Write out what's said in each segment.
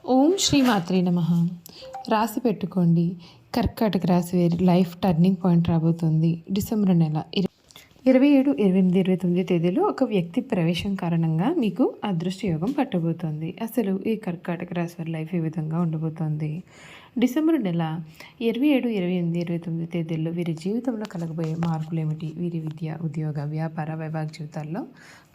ఓం శ్రీ మాత్రే నమః. రాసి పెట్టుకోండి. కర్కాటక రాశి వారి లైఫ్ టర్నింగ్ పాయింట్ రాబోతుంది. డిసెంబర్ నెల 27, 28, 29 తేదీలో ఒక వ్యక్తి ప్రవేశం కారణంగా మీకు అదృష్ట యోగం పట్టబోతోంది. అసలు ఈ కర్కాటక రాశి వారి లైఫ్ ఏ విధంగా ఉండబోతోంది? డిసెంబర్ నెల 27, 28, 29 తేదీల్లో వీరి జీవితంలో కలగబోయే మార్పులు ఏమిటి? వీరి విద్య, ఉద్యోగ, వ్యాపార, వైవాహిక జీవితాల్లో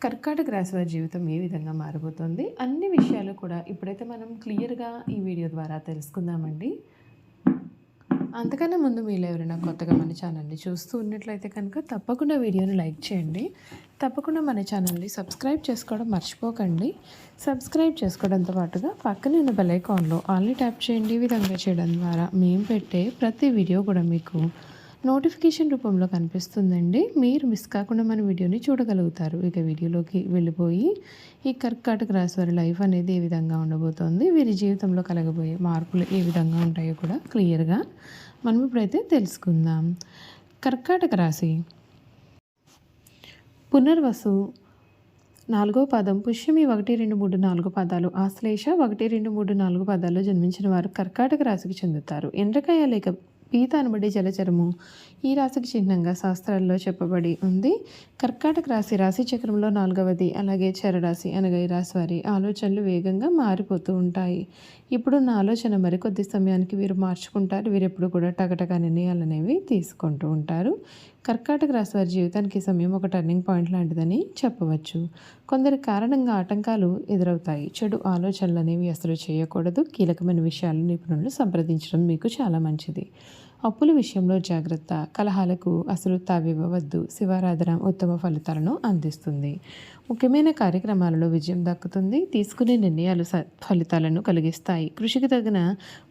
కర్కాటక రాశి వారి జీవితం ఏ విధంగా మారబోతోంది? అన్ని విషయాలు కూడా ఇప్పుడైతే మనం క్లియర్గా ఈ వీడియో ద్వారా తెలుసుకుందామండి. అంతకన్నా ముందు మీరు ఎవరైనా కొత్తగా మన ఛానల్ని చూస్తూ ఉన్నట్లయితే కనుక తప్పకుండా వీడియోని లైక్ చేయండి. తప్పకుండా మన ఛానల్ని సబ్స్క్రైబ్ చేసుకోవడం మర్చిపోకండి. సబ్స్క్రైబ్ చేసుకోవడంతో పాటుగా పక్కనే ఉన్న బెల్ ఐకాన్లో ఆల్ని ట్యాప్ చేయండి. ఈ విధంగా చేయడం ద్వారా మేము పెట్టే ప్రతి వీడియో కూడా మీకు నోటిఫికేషన్ రూపంలో కనిపిస్తుందండి. మీరు మిస్ కాకుండా మన వీడియోని చూడగలుగుతారు. ఇక వీడియోలోకి వెళ్ళిపోయి ఈ కర్కాటక రాశి వారి లైఫ్ అనేది ఏ విధంగా ఉండబోతోంది, వీరి జీవితంలో కలగబోయే మార్పులు ఏ విధంగా ఉంటాయో కూడా క్లియర్గా మనం ఇప్పుడైతే తెలుసుకుందాం. కర్కాటక రాశి పునర్వసు 4వ పాదం, పుష్యమి 1, 2, 3, 4 పాదాలు, ఆశ్లేష 1, 2, 3, 4 పాదాల్లో జన్మించిన వారు కర్కాటక రాశికి చెందుతారు. ఎండ్రకాయ లేక పీత అనబడే జలచరము ఈ రాశికి చిహ్నంగా శాస్త్రాల్లో చెప్పబడి ఉంది. కర్కాటక రాశి రాశి చక్రంలో 4వది. అలాగే చరరాశి అనగా ఈ రాశి వారి ఆలోచనలు వేగంగా మారిపోతూ ఉంటాయి. ఇప్పుడున్న ఆలోచన మరికొద్ది సమయానికి వీరు మార్చుకుంటారు. వీరెప్పుడు కూడా టకటక నిర్ణయాలు అనేవి తీసుకుంటూ ఉంటారు. కర్కాటక రాశి వారి జీవితానికి ఈ సమయం ఒక టర్నింగ్ పాయింట్ లాంటిదని చెప్పవచ్చు. కొందరి కారణంగా ఆటంకాలు ఎదురవుతాయి. చెడు ఆలోచనలు అనేవి అసలు చేయకూడదు. కీలకమైన విషయాలు నిపుణులను సంప్రదించడం మీకు చాలా మంచిది. అప్పుల విషయంలో జాగ్రత్త. కలహాలకు అసలు తావివ్వవద్దు. శివారాధన ఉత్తమ ఫలితాలను అందిస్తుంది. ముఖ్యమైన కార్యక్రమాలలో విజయం దక్కుతుంది. తీసుకునే నిర్ణయాలు ఫలితాలను కలిగిస్తాయి. కృషికి తగిన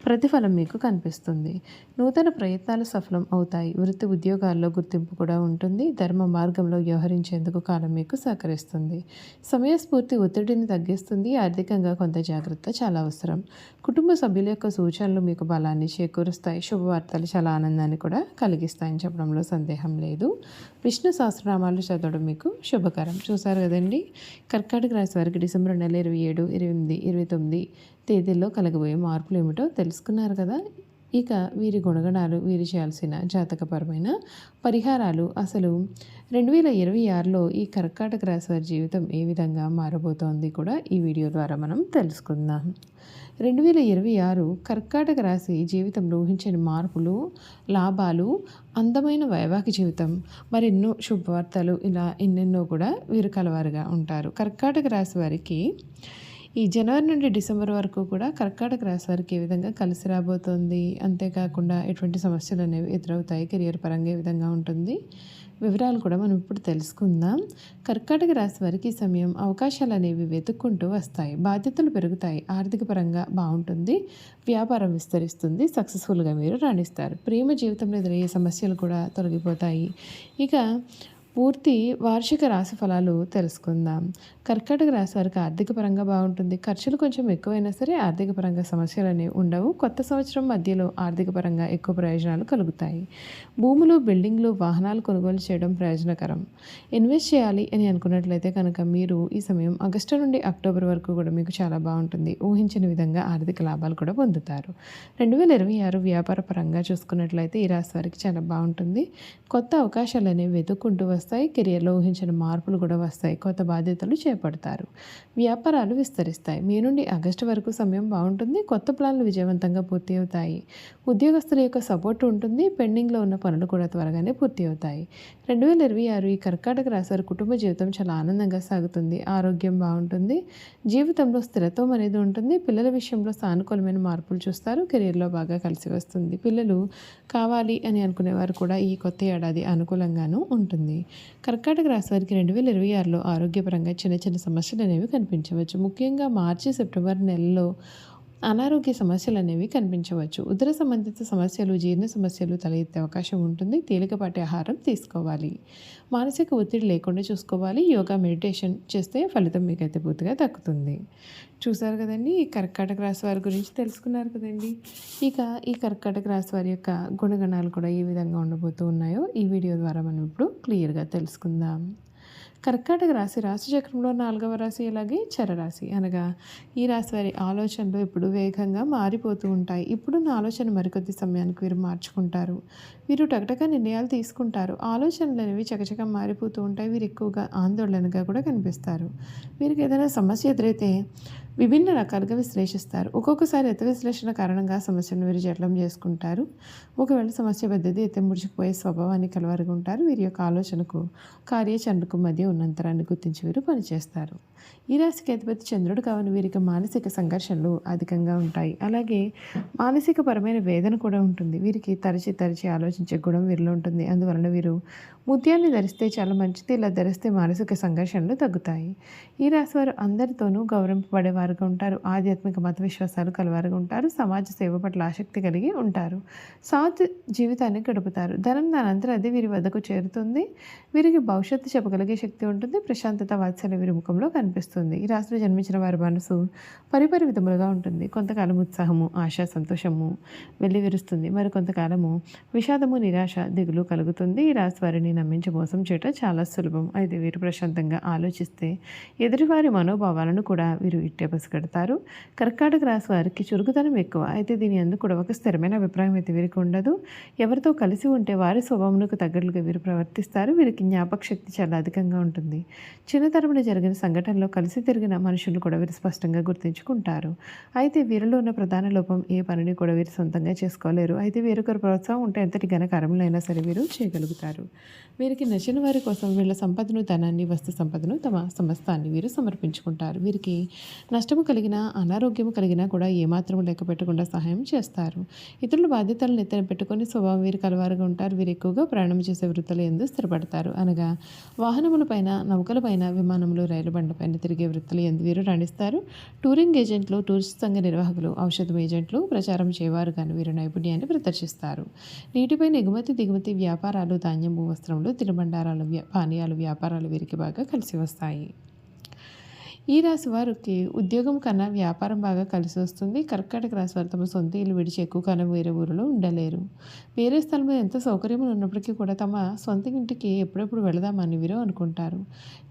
ప్రతిఫలం మీకు కనిపిస్తుంది. నూతన ప్రయత్నాలు సఫలం అవుతాయి. వృత్తి ఉద్యోగాల్లో గుర్తింపు కూడా ఉంటుంది. ధర్మ మార్గంలో వ్యవహరించేందుకు కాలం మీకు సహకరిస్తుంది. సమయస్ఫూర్తి ఒత్తిడిని తగ్గిస్తుంది. ఆర్థికంగా కొంత జాగ్రత్త చాలా అవసరం. కుటుంబ సభ్యుల యొక్క సూచనలు మీకు బలాన్ని చేకూరుస్తాయి. శుభవార్తలు చాలా ఆనందాన్ని కూడా కలిగిస్తాయని చెప్పడంలో సందేహం లేదు. విష్ణు సహస్రనామాలు చదవడం మీకు శుభకరం. చూసారు కదండి, కర్కాటక రాశి వారికి డిసెంబర్ నెల 27, 28, 29 తేదీల్లో కలగబోయే మార్పులు ఏమిటో తెలుసుకున్నారు కదా. ఇక వీరి గుణగణాలు, వీరు చేయాల్సిన జాతకపరమైన పరిహారాలు, అసలు 2026లో ఈ కర్కాటక రాశి వారి జీవితం ఏ విధంగా మారబోతోంది కూడా ఈ వీడియో ద్వారా మనం తెలుసుకుందాం. 2026 కర్కాటక రాశి జీవితంలో ఊహించని మార్పులు, లాభాలు, అందమైన వైవాహిక జీవితం, మరెన్నో శుభవార్తలు, ఇలా ఎన్నెన్నో కూడా వీరు కలవారుగా ఉంటారు. కర్కాటక రాశి వారికి ఈ జనవరి నుండి డిసెంబర్ వరకు కూడా కర్కాటక రాశి వారికి ఏ విధంగా కలిసి రాబోతోంది, అంతేకాకుండా ఎటువంటి సమస్యలు అనేవి ఎదురవుతాయి, కెరియర్ పరంగా ఏ విధంగా ఉంటుంది, వివరాలు కూడా మనం ఇప్పుడు తెలుసుకుందాం. కర్కాటక రాశి వారికి ఈ సమయం అవకాశాలు అనేవి వెతుక్కుంటూ వస్తాయి. బాధ్యతలు పెరుగుతాయి. ఆర్థిక పరంగా బాగుంటుంది. వ్యాపారం విస్తరిస్తుంది. సక్సెస్ఫుల్గా మీరు రాణిస్తారు. ప్రేమ జీవితంలో ఎదురయ్యే సమస్యలు కూడా తొలగిపోతాయి. ఇక పూర్తి వార్షిక రాశి ఫలాలు తెలుసుకుందాం. కర్కాటక రాశి వారికి ఆర్థిక పరంగా బాగుంటుంది. ఖర్చులు కొంచెం ఎక్కువైనా సరే ఆర్థిక పరంగా సమస్యలు అనేవి ఉండవు. కొత్త సంవత్సరం మధ్యలో ఆర్థిక పరంగా ఎక్కువ ప్రయోజనాలు కలుగుతాయి. భూములు, బిల్డింగ్లు, వాహనాలు కొనుగోలు చేయడం ప్రయోజనకరం. ఇన్వెస్ట్ చేయాలి అని అనుకున్నట్లయితే కనుక మీరు ఈ సమయం ఆగస్టు నుండి అక్టోబర్ వరకు కూడా మీకు చాలా బాగుంటుంది. ఊహించిన విధంగా ఆర్థిక లాభాలు కూడా పొందుతారు. 2026 వ్యాపార పరంగా చూసుకున్నట్లయితే ఈ రాశి వారికి చాలా బాగుంటుంది. కొత్త అవకాశాలు అనేవి వెతుక్కుంటూ వస్తాయి. కెరియర్లో ఊహించిన మార్పులు కూడా వస్తాయి. కొత్త బాధ్యతలు చేపడతారు. వ్యాపారాలు విస్తరిస్తాయి. మే నుండి ఆగస్టు వరకు సమయం బాగుంటుంది. కొత్త ప్లాన్లు విజయవంతంగా పూర్తి అవుతాయి. ఉద్యోగస్తుల యొక్క సపోర్ట్ ఉంటుంది. పెండింగ్లో ఉన్న పనులు కూడా త్వరగానే పూర్తి అవుతాయి. 2026 ఈ కర్కాటక రాశి వారి కుటుంబ జీవితం చాలా ఆనందంగా సాగుతుంది. ఆరోగ్యం బాగుంటుంది. జీవితంలో స్థిరత్వం అనేది ఉంటుంది. పిల్లల విషయంలో సానుకూలమైన మార్పులు చూస్తారు. కెరియర్లో బాగా కలిసి వస్తుంది. పిల్లలు కావాలి అని అనుకునేవారు కూడా ఈ కొత్త ఏడాది అనుకూలంగానూ ఉంటుంది. కర్కాటక రాశి వారికి 2026లో ఆరోగ్యపరంగా చిన్న చిన్న సమస్యలు అనేవి కనిపించవచ్చు. ముఖ్యంగా మార్చి, సెప్టెంబర్ నెలలో అనారోగ్య సమస్యలు అనేవి కనిపించవచ్చు. ఉదర సంబంధిత సమస్యలు, జీర్ణ సమస్యలు తలెత్తే అవకాశం ఉంటుంది. తేలికపాటి ఆహారం తీసుకోవాలి. మానసిక ఒత్తిడి లేకుండా చూసుకోవాలి. యోగా, మెడిటేషన్ చేస్తే ఫలితం మీకైతే పూర్తిగా దక్కుతుంది. చూసారు కదండి, ఈ కర్కాటక రాశి వారి గురించి తెలుసుకున్నారు కదండి. ఇక ఈ కర్కాటక రాశి వారి యొక్క గుణగణాలు కూడా ఏ విధంగా ఉండబోతూ ఉన్నాయో ఈ వీడియో ద్వారా మనం ఇప్పుడు క్లియర్గా తెలుసుకుందాం. కర్కాటక రాశి రాశిచక్రంలో 4వ రాశి, అలాగే చరరాశి. అనగా ఈ రాశి వారి ఆలోచనలు ఎప్పుడు వేగంగా మారిపోతూ ఉంటాయి. ఇప్పుడున్న ఆలోచన మరికొద్ది సమయానికి వీరు మార్చుకుంటారు. వీరు టకటక నిర్ణయాలు తీసుకుంటారు. ఆలోచనలు అనేవి చకచక మారిపోతూ ఉంటాయి. వీరు ఎక్కువగా ఆందోళనగా కూడా కనిపిస్తారు. వీరికి ఏదైనా సమస్య ఎదురైతే విభిన్న రకాలుగా విశ్లేషిస్తారు. ఒక్కొక్కసారి విశ్లేషణ కారణంగా సమస్యను వీరు జటిలం చేసుకుంటారు. ఒకవేళ సమస్య పెద్దది అయితే ముడిచిపోయే స్వభావాన్ని కలవారుగా ఉంటారు. వీరి యొక్క ఆలోచనకు కార్యాచరణకు మధ్య ఉన్న అంతరాన్ని గుర్తించి వీరు పనిచేస్తారు. ఈ రాశికి అధిపతి చంద్రుడు కావున వీరికి మానసిక సంఘర్షణలు అధికంగా ఉంటాయి. అలాగే మానసిక పరమైన వేదన కూడా ఉంటుంది. వీరికి తరచి ఆలోచించే గుణం వీరిలో ఉంటుంది. అందువలన వీరు ముత్యాన్ని ధరిస్తే చాలా మంచిది. ఇలా ధరిస్తే మానసిక సంఘర్షణలు తగ్గుతాయి. ఈ రాశి వారు అందరితోనూ గౌరవింపబడేవారుగా ఉంటారు. ఆధ్యాత్మిక మత విశ్వాసాలు కలవారుగా ఉంటారు. సమాజ సేవ పట్ల ఆసక్తి కలిగి ఉంటారు. సాత్ జీవితాన్ని గడుపుతారు. ధనం దానంతరం అది వీరి వద్దకు చేరుతుంది. వీరికి భవిష్యత్తు చెప్పగలిగే శక్తి ఉంటుంది. ప్రశాంతత వాత్సల్య వీరి ముఖంలో కనిపిస్తుంది. ఈ రాశిలో జన్మించిన వారి మనసు పరిపరి విధములుగా ఉంటుంది. కొంతకాలం ఉత్సాహము, ఆశ, సంతోషము వెళ్ళి విరుస్తుంది. మరి కొంతకాలము విషాదము, నిరాశ, దిగులు కలుగుతుంది. ఈ రాశి వారిని నమ్మించి మోసం చేయటం చాలా సులభం. అయితే వీరు ప్రశాంతంగా ఆలోచిస్తే ఎదుటివారి మనోభావాలను కూడా వీరు ఇట్టే పసిగడతారు. కర్కాటక రాశి వారికి చురుకుదనం ఎక్కువ. అయితే దీని అందుకు కూడా ఒక స్థిరమైన అభిప్రాయం అయితే వీరికి ఉండదు. ఎవరితో కలిసి ఉంటే వారి స్వభావమునకు తగ్గట్లుగా వీరు ప్రవర్తిస్తారు. వీరికి జ్ఞాపక శక్తి చాలా అధికంగా ఉంటుంది. చిన్నతరంలో జరిగిన సంఘటనలో కలిసి తిరిగిన మనుషులు కూడా వీరు స్పష్టంగా గుర్తించుకుంటారు. అయితే వీరిలో ఉన్న ప్రధాన లోపం ఏ పనిని కూడా వీరు సొంతంగా చేసుకోలేరు. అయితే వేరొకరు ప్రోత్సాహం ఉంటే ఎంతటి ఘనకార్యములైనా సరే వీరు చేయగలుగుతారు. వీరికి నచ్చిన వారి కోసం వీళ్ళ సంపదను, ధనాన్ని, వస్తు సంపదను, తమ సమస్తాన్ని వీరు సమర్పించుకుంటారు. వీరికి నష్టము కలిగినా, అనారోగ్యము కలిగినా కూడా ఏమాత్రం లెక్క పెట్టకుండా సహాయం చేస్తారు. ఇతరుల బాధ్యతలను ఎత్తిన పెట్టుకొని స్వభావం వీరు కలవారుగా ఉంటారు. వీరు ఎక్కువగా ప్రయాణం చేసే వృత్తులు ఎందు స్థిరపడతారు. అనగా వాహనములపైన, నౌకలపైన, విమానంలో, రైలు బండపైన తిరిగే వృత్తులు ఎందు వీరు రాణిస్తారు. టూరింగ్ ఏజెంట్లు, టూరిస్ట్ సంఘ నిర్వాహకులు, ఔషధం ఏజెంట్లు, ప్రచారం చేయవారు కానీ వీరు నైపుణ్యాన్ని ప్రదర్శిస్తారు. నీటిపైన ఎగుమతి దిగుమతి వ్యాపారాలు, ధాన్యము, వస్త్రములు, తినుబండారాలు, పానీయాలు వ్యాపారాలు వీరికి బాగా కలిసి వస్తాయి. ఈ రాశి వారికి ఉద్యోగం కన్నా వ్యాపారం బాగా కలిసి వస్తుంది. కర్కాటక రాశి వారు తమ సొంత ఇల్లు విడిచి ఎక్కువ కాలం వేరే ఊరిలో ఉండలేరు. వేరే స్థలంలో ఎంత సౌకర్యములు ఉన్నప్పటికీ కూడా తమ సొంత ఇంటికి ఎప్పుడెప్పుడు వెళదామని వీరు అనుకుంటారు.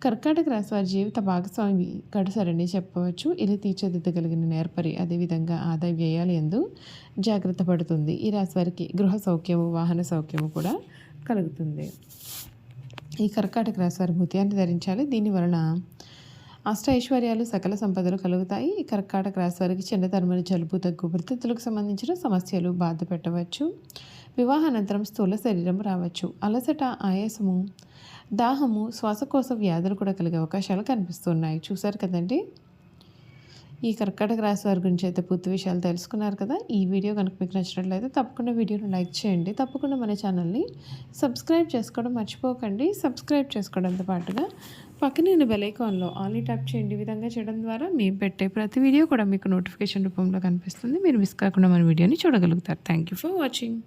కర్కాటక రాశి వారి జీవిత భాగస్వామి గడుసరని చెప్పవచ్చు. ఇల్లు తీర్చిదిద్దగలిగిన నేర్పరి, అదేవిధంగా ఆదాయ వ్యయాలు ఎందు జాగ్రత్త పడుతుంది. ఈ రాశి వారికి గృహ సౌఖ్యము, వాహన సౌఖ్యము కూడా కలుగుతుంది. ఈ కర్కాటక రాశి వారి ముత్యాన్ని ధరించాలి. దీనివలన అష్ట ఐశ్వర్యాలు, సకల సంపదలు కలుగుతాయి. ఈ కర్కాటక రాశి వారికి చిన్నతరమైన జలుబు, దగ్గు, వృత్తితులకు సంబంధించిన సమస్యలు బాధ పెట్టవచ్చు. వివాహానంతరం స్థూల శరీరం రావచ్చు. అలసట, ఆయాసము, దాహము, శ్వాసకోశ వ్యాధులు కూడా కలిగే అవకాశాలు కనిపిస్తున్నాయి. చూశారు కదండి. ఈ కర్కాటక రాశి వారి గురించి అయితే పూర్తి విషయాలు తెలుసుకున్నారు కదా. ఈ వీడియో కనుక మీకు నచ్చినట్లయితే తప్పకుండా వీడియోను లైక్ చేయండి. తప్పకుండా మన ఛానల్ని సబ్స్క్రైబ్ చేసుకోవడం మర్చిపోకండి. సబ్స్క్రైబ్ చేసుకోవడంతో పాటుగా పక్కనే ఉన్న బెల్ ఐకాన్లో ఆల్ని ట్యాప్ చేయండి. ఈ విధంగా చేయడం ద్వారా మేము పెట్టే ప్రతి వీడియో కూడా మీకు నోటిఫికేషన్ రూపంలో కనిపిస్తుంది. మీరు మిస్ కాకుండా మన వీడియోని చూడగలుగుతారు. Thank you for watching.